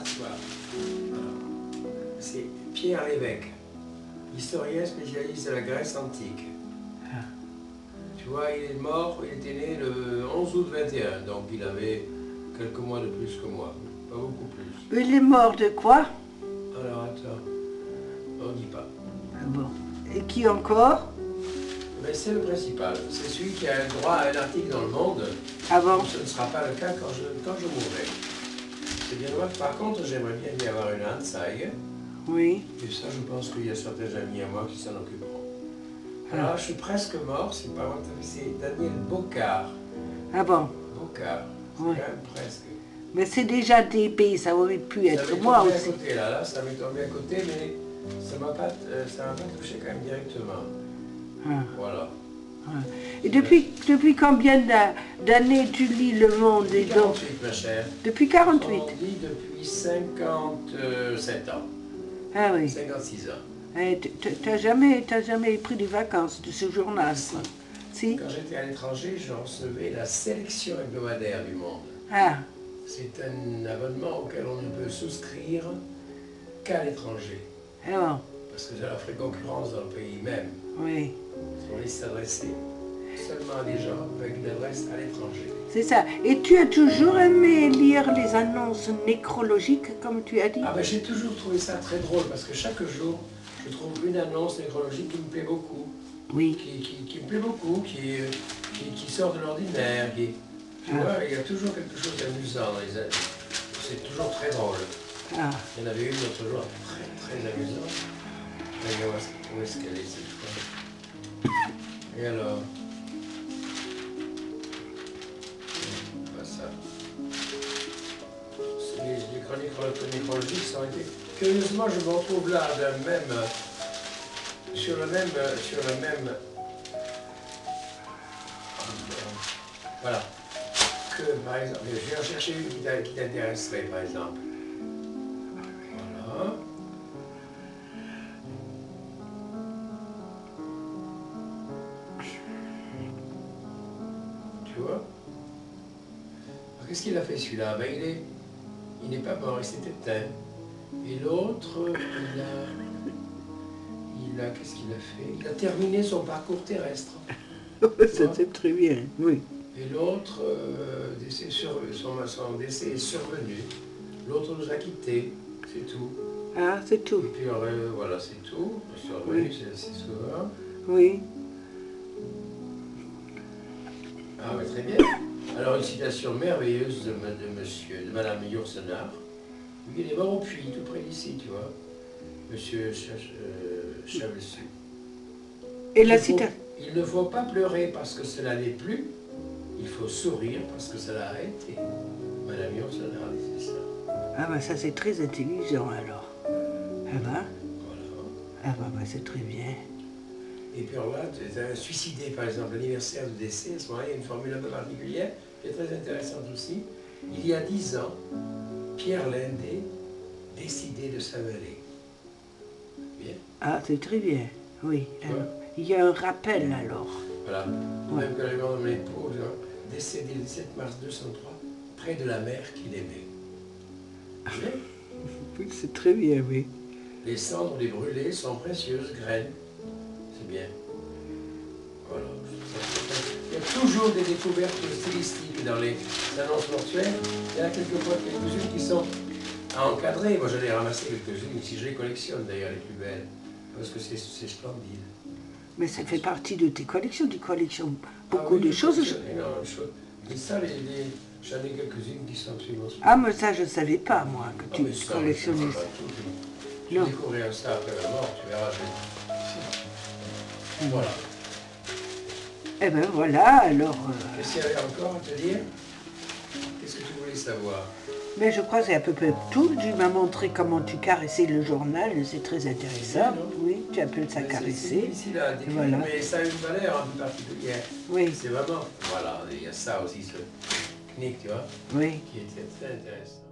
t'asseoir. Voilà. C'est Pierre Lévesque, historien spécialiste de la Grèce antique. Ah. Tu vois, il est mort, il était né le 11 août 21, donc il avait quelques mois de plus que moi, pas beaucoup plus. Il est mort de quoi? Alors attends, on ne dit pas. Ah bon. Et qui encore? Mais c'est le principal, c'est celui qui a le droit à un article dans le Monde. Ah bon? Ce ne sera pas le cas quand je mourrai. C'est bien dommage. Par contre, j'aimerais bien y avoir une Anzeige. Oui. Et ça, je pense qu'il y a certains amis à moi qui s'en occuperont. Alors, je suis presque mort, c'est pas moi, c'est Daniel Bocard. Ah bon? Bocard, c'est Oui. quand même presque. Mais c'est déjà des pays, ça aurait pu Ça être m'est moi tombé aussi. à côté, là, ça m'est tombé à côté, mais ça m'a pas touché quand même directement. Ah. Voilà. Ah. Et depuis combien d'années tu lis Le Monde? Depuis Et donc, 48, ma chère. depuis 48? On dit depuis 57 ans, Ah oui. 56 ans. Eh, t'as jamais pris des vacances de ce journal? Si. Quoi. Si? Quand j'étais à l'étranger, je recevais la sélection hebdomadaire du Monde. Ah. C'est un abonnement auquel on ne peut souscrire qu'à l'étranger. Ah bon. Parce que j'ai la vraie concurrence dans le pays même. Oui. On laisse s'adresser seulement à des gens avec une adresse à l'étranger. C'est ça. Et tu as toujours aimé lire les annonces nécrologiques, comme tu as dit? Ah ben j'ai toujours trouvé ça très drôle parce que chaque jour, je trouve une annonce nécrologique qui me plaît beaucoup. Oui. Qui me plaît beaucoup, qui sort de l'ordinaire. Tu vois, il y a toujours quelque chose d'amusant dans les annonces. C'est toujours très drôle. Ah. Il y en avait une l'autre jour très amusante. Regarde où est-ce qu'elle est cette fois. Et alors, pas ça. Les chroniques nécrologiques sont été. Curieusement, je me retrouve là sur le même. Voilà. Que par exemple, je vais en chercher une qui t'intéresserait par exemple. Voilà. Tu vois? Alors qu'est-ce qu'il a fait celui-là? Ben, il n'est pas mort, il s'est éteint. Et l'autre, qu'est-ce qu'il a fait? Il a terminé son parcours terrestre. Ça c'est très bien, oui. Et l'autre, son décès est survenu. L'autre nous a quittés, c'est tout. Ah, c'est tout. Et puis voilà, c'est tout. Survenu, Oui. c'est souvent. Oui. Ah, mais très bien. Alors, une citation merveilleuse de Madame Yourcenar. Il est mort au puits, tout près d'ici, tu vois. Monsieur Chavelsu. Et la citation? Il ne faut pas pleurer parce que cela n'est plus. Il faut sourire parce que cela a été. Madame Yourcenar disait ça. Ah ben ça c'est très intelligent alors. Ah ben? Voilà. Ah ben c'est très bien. Et puis alors là, tu as suicidé, par exemple, l'anniversaire de décès, à ce moment-là, il y a une formule un peu particulière, qui est très intéressante aussi. Il y a 10 ans, Pierre Lindé décidait de s'avaler. Bien. Ah, c'est très bien, oui. Tu vois? Il y a un rappel alors. Voilà. Ouais. Même que le nom de mon épouse, décédé le 17 mars 203, près de la mer qu'il aimait. Bien. Oui, c'est très bien, oui. Les cendres des brûlés sont précieuses graines. C'est bien. Voilà. Il y a toujours des découvertes stylistiques dans les annonces mortuaires. Il y en a quelquefois quelques-unes qui sont à encadrer. Moi, j'en ai ramassé quelques-unes ici. Je les collectionne d'ailleurs, les plus belles. Parce que c'est splendide. Mais ça fait partie de tes collections. Tu collectionnes Ah beaucoup oui, de je choses. collectionne énormément de choses. Mais ça, j'en ai quelques-unes qui sont absolument Ah, mais ça, je ne savais pas, moi, que Ah, tu mais ça, collectionnais ça, ça. Tu Non. découvriras ça après la mort, tu verras. Voilà. Eh ben voilà, alors... Qu'est-ce qu'il y avait encore à te dire? Qu'est-ce que tu voulais savoir? Mais je crois que c'est à peu près tout. Tu m'as montré comment tu caressais le journal, c'est très intéressant. non? Oui, tu appelles ça C'est caresser. difficile à décrire, Voilà. mais ça a une valeur un peu particulière. Oui, C'est vraiment, voilà, il y a ça aussi, ce technique, tu vois, oui. qui était très intéressant.